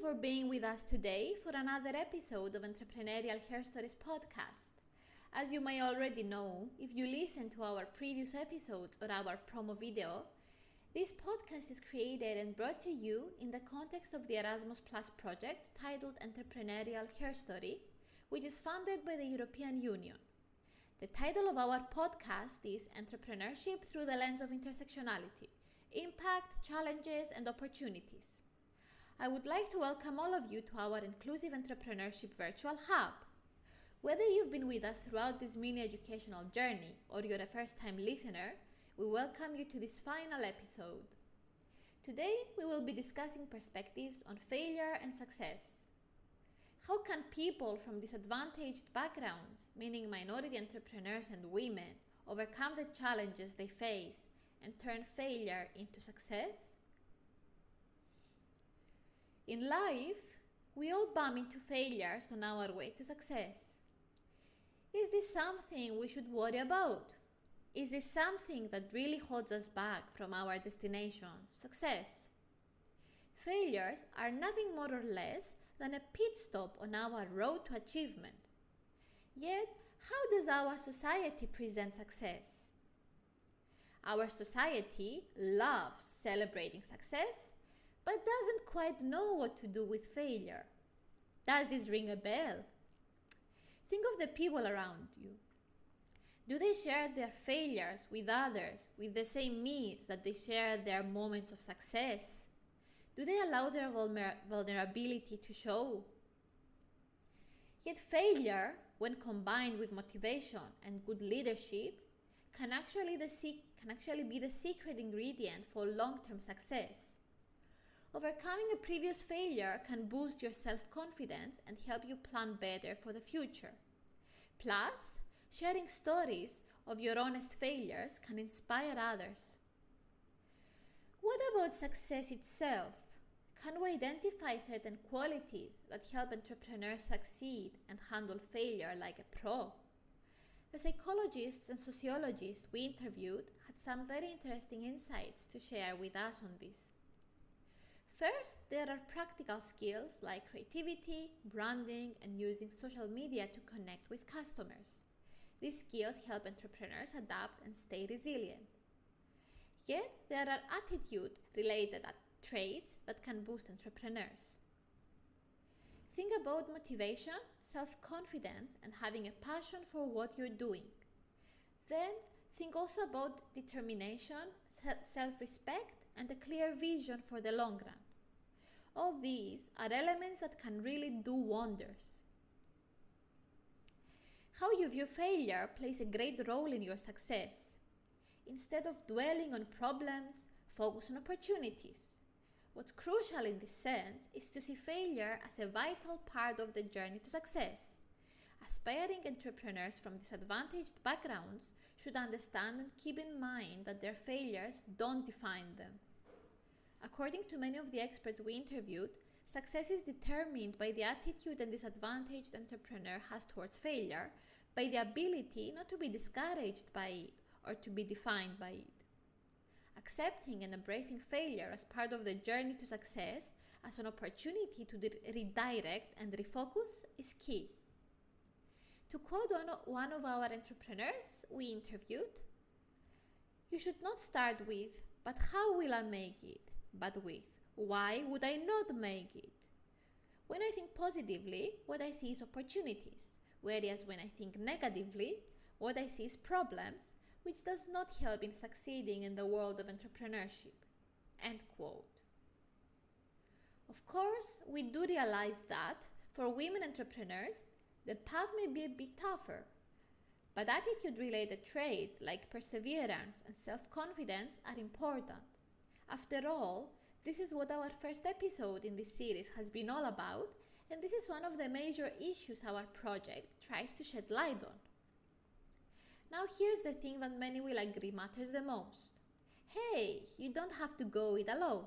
for being with us today for another episode of Entrepreneurial Hair Stories podcast. As you may already know, if you listen to our previous episodes or our promo video, this podcast is created and brought to you in the context of the Erasmus Plus project titled Entrepreneurial Hair Story, which is funded by the European Union. The title of our podcast is Entrepreneurship Through the Lens of Intersectionality, Impact, Challenges and Opportunities. I would like to welcome all of you to our Inclusive Entrepreneurship Virtual Hub. Whether you've been with us throughout this mini educational journey or you're a first-time listener, we welcome you to this final episode. Today, we will be discussing perspectives on failure and success. How can people from disadvantaged backgrounds, meaning minority entrepreneurs and women, overcome the challenges they face and turn failure into success? In life, we all bump into failures on our way to success. Is this something we should worry about? Is this something that really holds us back from our destination, success? Failures are nothing more or less than a pit stop on our road to achievement. Yet, how does our society present success? Our society loves celebrating success, but doesn't quite know what to do with failure. Does this ring a bell? Think of the people around you. Do they share their failures with others with the same ease that they share their moments of success? Do they allow their vulnerability to show? Yet failure, when combined with motivation and good leadership, can actually be the secret ingredient for long-term success. Overcoming a previous failure can boost your self-confidence and help you plan better for the future. Plus, sharing stories of your honest failures can inspire others. What about success itself? Can we identify certain qualities that help entrepreneurs succeed and handle failure like a pro? The psychologists and sociologists we interviewed had some very interesting insights to share with us on this. First, there are practical skills like creativity, branding, and using social media to connect with customers. These skills help entrepreneurs adapt and stay resilient. Yet, there are attitude-related traits that can boost entrepreneurs. Think about motivation, self-confidence, and having a passion for what you're doing. Then, think also about determination, self-respect, and a clear vision for the long run. All these are elements that can really do wonders. How you view failure plays a great role in your success. Instead of dwelling on problems, focus on opportunities. What's crucial in this sense is to see failure as a vital part of the journey to success. Aspiring entrepreneurs from disadvantaged backgrounds should understand and keep in mind that their failures don't define them. According to many of the experts we interviewed, success is determined by the attitude a disadvantaged entrepreneur has towards failure, by the ability not to be discouraged by it or to be defined by it. Accepting and embracing failure as part of the journey to success, as an opportunity to redirect and refocus, is key. To quote one of our entrepreneurs we interviewed, "You should not start with, 'But how will I make it?' but with, 'Why would I not make it?' When I think positively, what I see is opportunities, whereas when I think negatively, what I see is problems, which does not help in succeeding in the world of entrepreneurship." End quote. Of course, we do realize that, for women entrepreneurs, the path may be a bit tougher, but attitude-related traits like perseverance and self-confidence are important. After all, this is what our first episode in this series has been all about, and this is one of the major issues our project tries to shed light on. Now here's the thing that many will agree matters the most. Hey, you don't have to go it alone.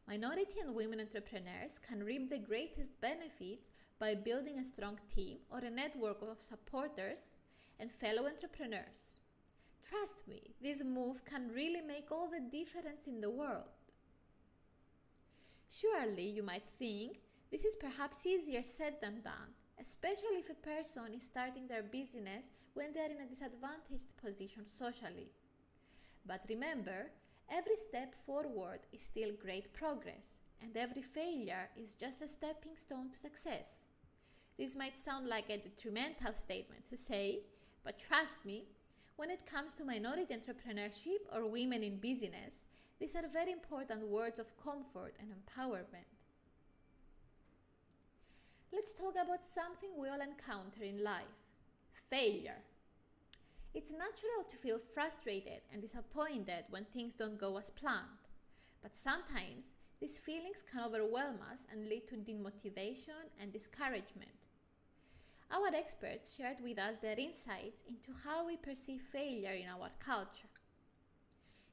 Minority and women entrepreneurs can reap the greatest benefits by building a strong team or a network of supporters and fellow entrepreneurs. Trust me, this move can really make all the difference in the world. Surely, you might think, this is perhaps easier said than done, especially if a person is starting their business when they are in a disadvantaged position socially. But remember, every step forward is still great progress, and every failure is just a stepping stone to success. This might sound like a detrimental statement to say, but trust me, when it comes to minority entrepreneurship or women in business, these are very important words of comfort and empowerment. Let's talk about something we all encounter in life: failure. It's natural to feel frustrated and disappointed when things don't go as planned, but sometimes these feelings can overwhelm us and lead to demotivation and discouragement. Our experts shared with us their insights into how we perceive failure in our culture.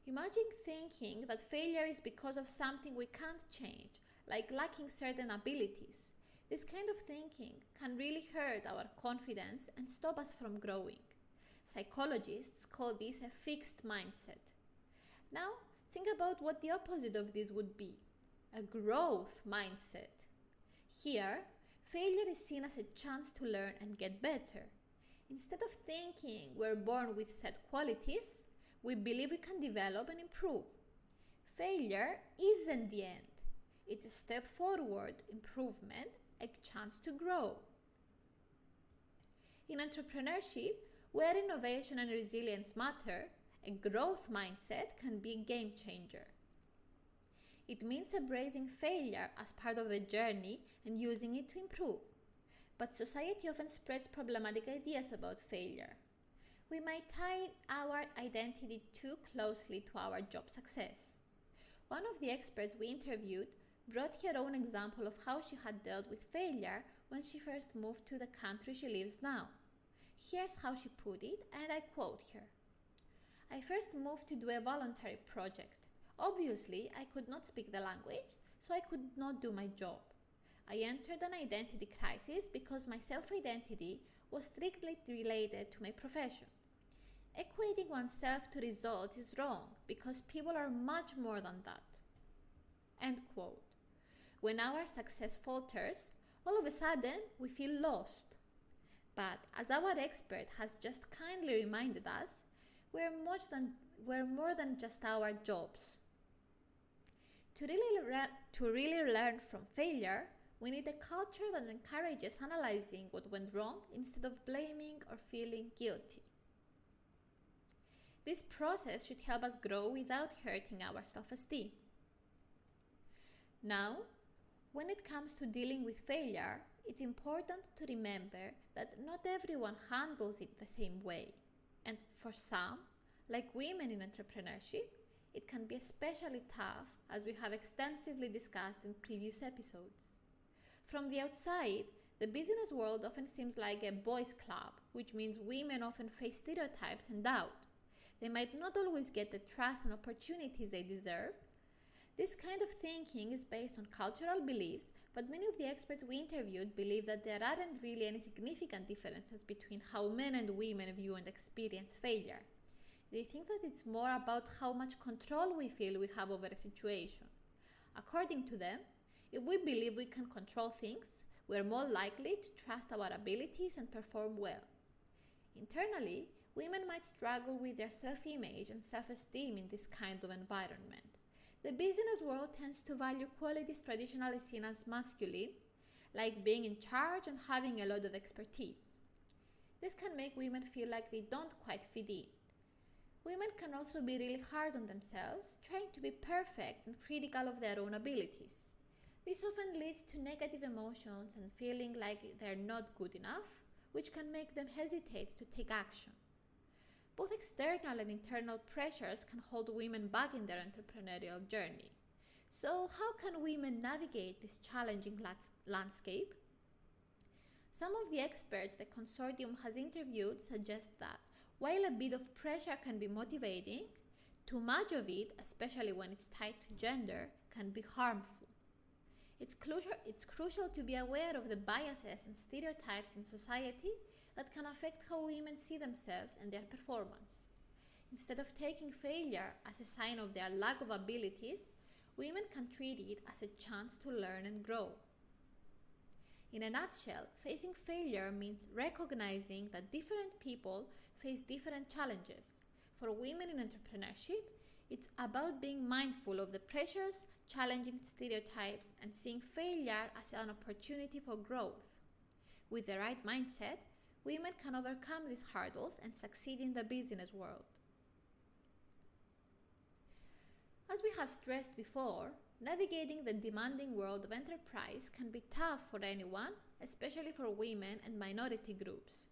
Imagine thinking that failure is because of something we can't change, like lacking certain abilities. This kind of thinking can really hurt our confidence and stop us from growing. Psychologists call this a fixed mindset. Now, think about what the opposite of this would be: a growth mindset. Here, failure is seen as a chance to learn and get better. Instead of thinking we're born with set qualities, we believe we can develop and improve. Failure isn't the end. It's a step forward, improvement, a chance to grow. In entrepreneurship, where innovation and resilience matter, a growth mindset can be a game changer. It means embracing failure as part of the journey and using it to improve. But society often spreads problematic ideas about failure. We might tie our identity too closely to our job success. One of the experts we interviewed brought her own example of how she had dealt with failure when she first moved to the country she lives now. Here's how she put it, and I quote her. "I first moved to do a voluntary project. Obviously, I could not speak the language, so I could not do my job. I entered an identity crisis because my self-identity was strictly related to my profession. Equating oneself to results is wrong because people are much more than that." End quote. When our success falters, all of a sudden we feel lost. But as our expert has just kindly reminded us, we're more than just our jobs. To really learn from failure, we need a culture that encourages analyzing what went wrong instead of blaming or feeling guilty. This process should help us grow without hurting our self-esteem. Now, when it comes to dealing with failure, it's important to remember that not everyone handles it the same way. And for some, like women in entrepreneurship, it can be especially tough, as we have extensively discussed in previous episodes. From the outside, the business world often seems like a boys' club, which means women often face stereotypes and doubt. They might not always get the trust and opportunities they deserve. This kind of thinking is based on cultural beliefs, but many of the experts we interviewed believe that there aren't really any significant differences between how men and women view and experience failure. They think that it's more about how much control we feel we have over a situation. According to them, if we believe we can control things, we're more likely to trust our abilities and perform well. Internally, women might struggle with their self-image and self-esteem in this kind of environment. The business world tends to value qualities traditionally seen as masculine, like being in charge and having a lot of expertise. This can make women feel like they don't quite fit in. Women can also be really hard on themselves, trying to be perfect and critical of their own abilities. This often leads to negative emotions and feeling like they're not good enough, which can make them hesitate to take action. Both external and internal pressures can hold women back in their entrepreneurial journey. So, how can women navigate this challenging landscape? Some of the experts the consortium has interviewed suggest that while a bit of pressure can be motivating, too much of it, especially when it's tied to gender, can be harmful. It's crucial to be aware of the biases and stereotypes in society that can affect how women see themselves and their performance. Instead of taking failure as a sign of their lack of abilities, women can treat it as a chance to learn and grow. In a nutshell, facing failure means recognizing that different people face different challenges. For women in entrepreneurship, it's about being mindful of the pressures, challenging stereotypes, and seeing failure as an opportunity for growth. With the right mindset, women can overcome these hurdles and succeed in the business world. As we have stressed before, navigating the demanding world of enterprise can be tough for anyone, especially for women and minority groups.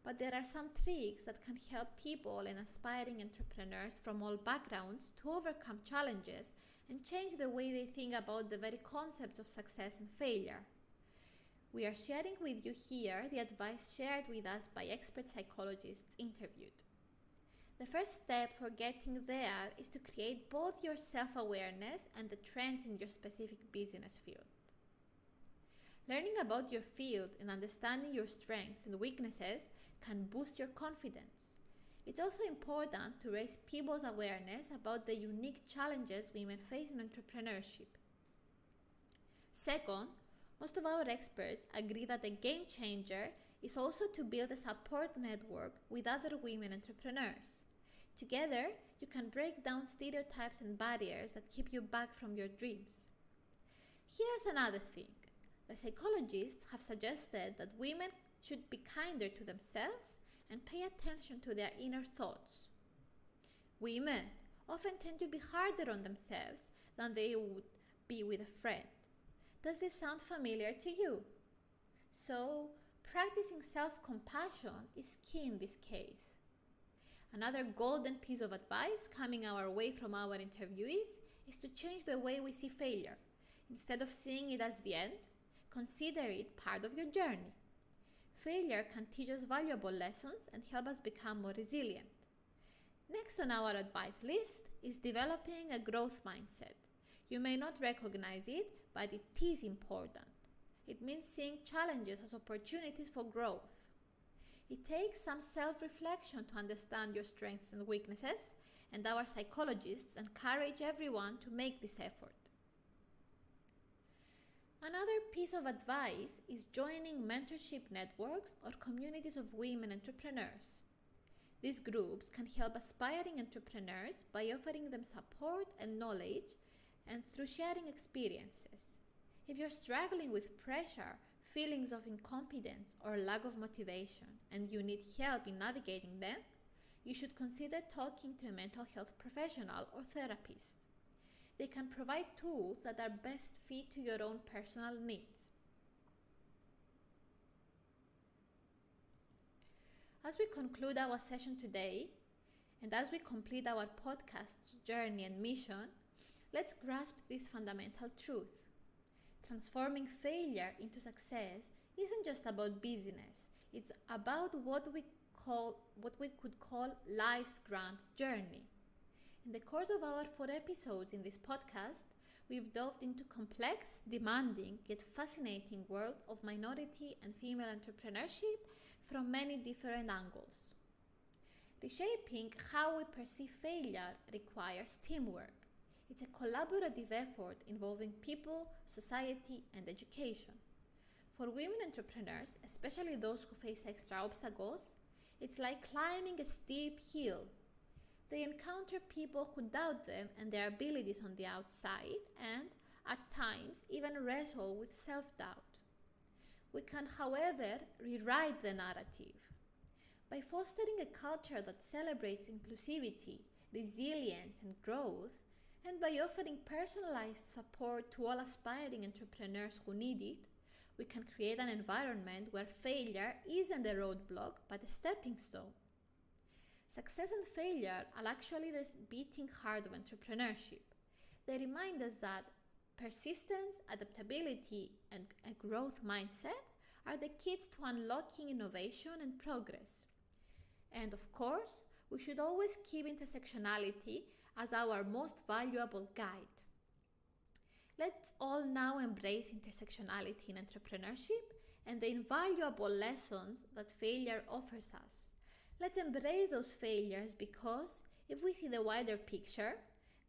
But there are some tricks that can help people and aspiring entrepreneurs from all backgrounds to overcome challenges and change the way they think about the very concepts of success and failure. We are sharing with you here the advice shared with us by expert psychologists interviewed. The first step for getting there is to create both your self-awareness and the trends in your specific business field. Learning about your field and understanding your strengths and weaknesses can boost your confidence. It's also important to raise people's awareness about the unique challenges women face in entrepreneurship. Second, most of our experts agree that a game changer is also to build a support network with other women entrepreneurs. Together, you can break down stereotypes and barriers that keep you back from your dreams. Here's another thing. The psychologists have suggested that women should be kinder to themselves and pay attention to their inner thoughts. Women often tend to be harder on themselves than they would be with a friend. Does this sound familiar to you? So, practicing self-compassion is key in this case. Another golden piece of advice coming our way from our interviewees is to change the way we see failure. Instead of seeing it as the end, consider it part of your journey. Failure can teach us valuable lessons and help us become more resilient. Next on our advice list is developing a growth mindset. You may not recognize it, but it is important. It means seeing challenges as opportunities for growth. It takes some self-reflection to understand your strengths and weaknesses, and our psychologists encourage everyone to make this effort. Another piece of advice is joining mentorship networks or communities of women entrepreneurs. These groups can help aspiring entrepreneurs by offering them support and knowledge and through sharing experiences. If you're struggling with pressure, feelings of incompetence, or lack of motivation, and you need help in navigating them, you should consider talking to a mental health professional or therapist. They can provide tools that are best fit to your own personal needs. As we conclude our session today, and as we complete our podcast journey and mission, let's grasp this fundamental truth. Transforming failure into success isn't just about business, it's about what we could call life's grand journey. In the course of our 4 episodes in this podcast, we've delved into complex, demanding, yet fascinating world of minority and female entrepreneurship from many different angles. Reshaping how we perceive failure requires teamwork. It's a collaborative effort involving people, society, and education. For women entrepreneurs, especially those who face extra obstacles, it's like climbing a steep hill. They encounter people who doubt them and their abilities on the outside and, at times, even wrestle with self-doubt. We can, however, rewrite the narrative. By fostering a culture that celebrates inclusivity, resilience, and growth, and by offering personalized support to all aspiring entrepreneurs who need it, we can create an environment where failure isn't a roadblock but a stepping stone. Success and failure are actually the beating heart of entrepreneurship. They remind us that persistence, adaptability, and a growth mindset are the keys to unlocking innovation and progress. And of course, we should always keep intersectionality as our most valuable guide. Let's all now embrace intersectionality in entrepreneurship and the invaluable lessons that failure offers us. Let's embrace those failures because if we see the wider picture,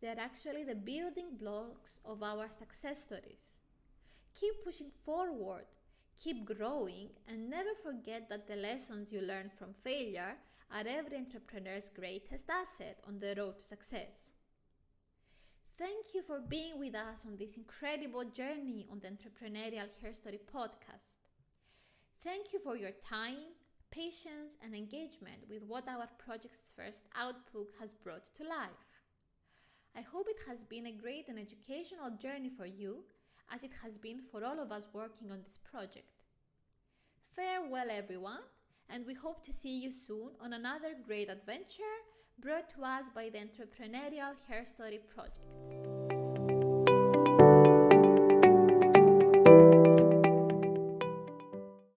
They are actually the building blocks of our success stories. Keep pushing forward, keep growing, and never forget that the lessons you learn from failure are every entrepreneur's greatest asset on the road to success. Thank you for being with us on this incredible journey on the Entrepreneurial Hair Story podcast. Thank you for your time, patience, and engagement with what our project's first output has brought to life. I hope it has been a great and educational journey for you, as it has been for all of us working on this project. Farewell, everyone, and we hope to see you soon on another great adventure brought to us by the Entrepreneurial Hair Story Project.